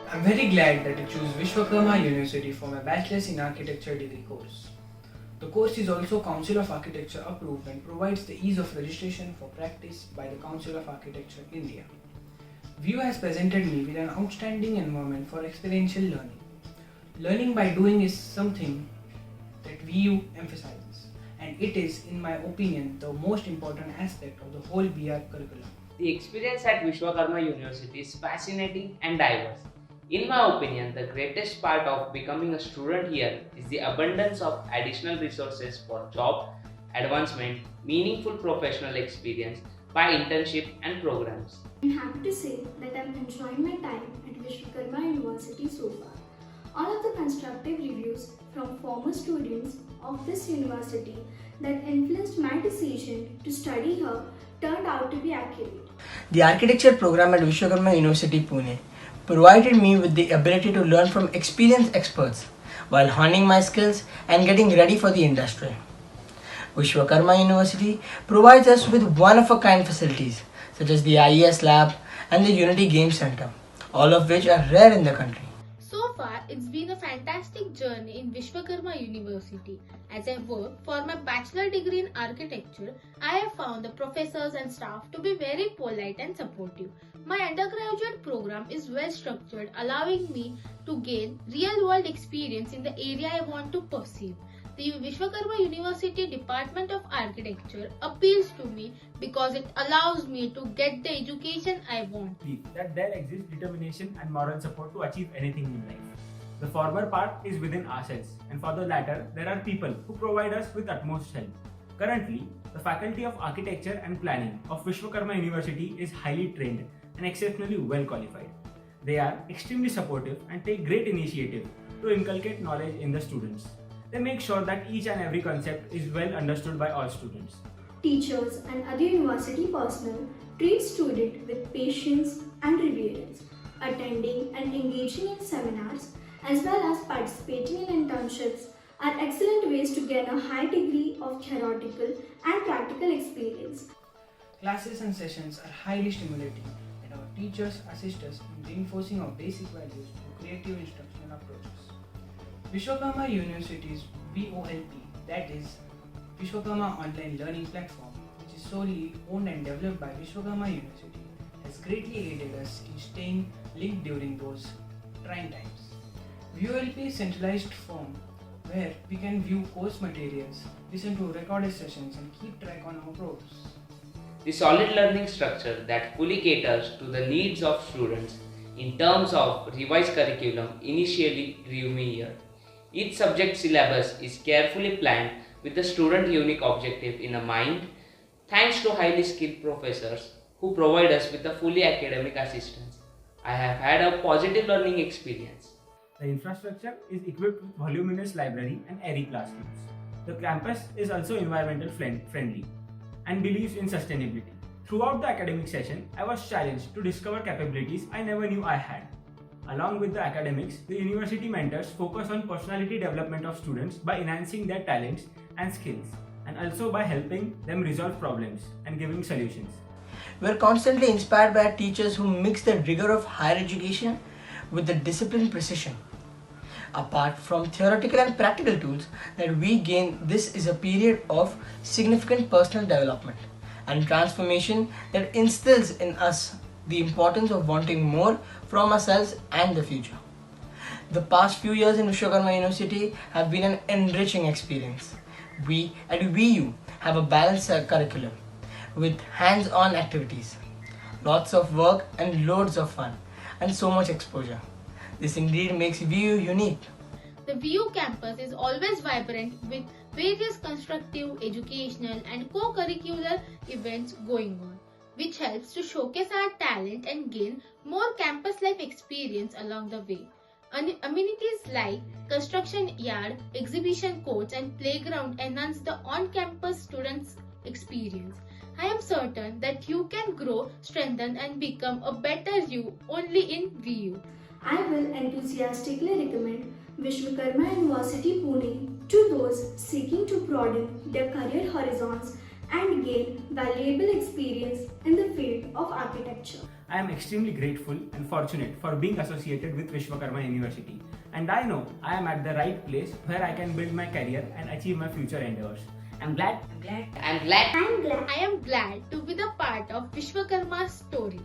I'm very glad that I chose Vishwakarma University for my Bachelor's in Architecture degree course. The course is also Council of Architecture approved and provides the ease of registration for practice by the Council of Architecture India. VU has presented me with an outstanding environment for experiential learning. Learning by doing is something that VU emphasizes, and it is, in my opinion, the most important aspect of the whole BR curriculum. The experience at Vishwakarma University is fascinating and diverse. In my opinion, the greatest part of becoming a student here is the abundance of additional resources for job, advancement, meaningful professional experience by internship and programs. I'm happy to say that I'm enjoying my time at Vishwakarma University so far. All of the constructive reviews from former students of this university that influenced my decision to study here turned out to be accurate. The architecture program at Vishwakarma University Pune provided me with the ability to learn from experienced experts while honing my skills and getting ready for the industry. Vishwakarma University provides us with one-of-a-kind facilities such as the IES lab and the Unity Game Center, all of which are rare in the country. So far, it's been a fantastic journey in Vishwakarma University. As I work for my bachelor degree in architecture, I have found the professors and staff to be very polite and supportive. My undergraduate program is well structured, allowing me to gain real-world experience in the area I want to pursue. The Vishwakarma University Department of Architecture appeals to me because it allows me to get the education I want. That there exists determination and moral support to achieve anything in life. The former part is within ourselves, and for the latter, there are people who provide us with utmost help. Currently, the Faculty of Architecture and Planning of Vishwakarma University is highly trained and exceptionally well qualified. They are extremely supportive and take great initiative to inculcate knowledge in the students. They make sure that each and every concept is well understood by all students. Teachers and other university personnel treat students with patience and reverence. Attending and engaging in seminars as well as participating in internships are excellent ways to gain a high degree of theoretical and practical experience. Classes and sessions are highly stimulating, and our teachers assist us in reinforcing our basic values through creative instructional approaches. Vishwakarma University's VOLP, that is Vishwakarma Online Learning Platform, which is solely owned and developed by Vishwakarma University, has greatly aided us in staying linked during those trying times. VOLP is a centralized form where we can view course materials, listen to recorded sessions, and keep track on our progress. The solid learning structure that fully caters to the needs of students in terms of revised curriculum initially drew me here. Each subject syllabus is carefully planned with the student unique objective in mind, thanks to highly skilled professors who provide us with a fully academic assistance. I have had a positive learning experience. The infrastructure is equipped with voluminous library and airy classrooms. The campus is also environmental friendly and believes in sustainability. Throughout the academic session, I was challenged to discover capabilities I never knew I had. Along with the academics, the university mentors focus on personality development of students by enhancing their talents and skills, and also by helping them resolve problems and giving solutions. We are constantly inspired by teachers who mix the rigor of higher education with the disciplined precision. Apart from theoretical and practical tools that we gain, this is a period of significant personal development and transformation that instills in us the importance of wanting more from ourselves and the future. The past few years in Vishwakarma University have been an enriching experience. We at VU have a balanced curriculum with hands-on activities, lots of work and loads of fun, and so much exposure. This indeed makes VU unique. The VU campus is always vibrant with various constructive, educational and co-curricular events going on, which helps to showcase our talent and gain more campus life experience along the way. Amenities like construction yard, exhibition courts and playground enhance the on-campus students' experience. I am certain that you can grow, strengthen and become a better you only in VU. I will enthusiastically recommend Vishwakarma University Pune to those seeking to broaden their career horizons and gain valuable experience in the field of architecture. I am extremely grateful and fortunate for being associated with Vishwakarma University, and I know I am at the right place where I can build my career and achieve my future endeavors. I'm glad I'm glad I'm glad I am glad to be the part of Vishwakarma's story.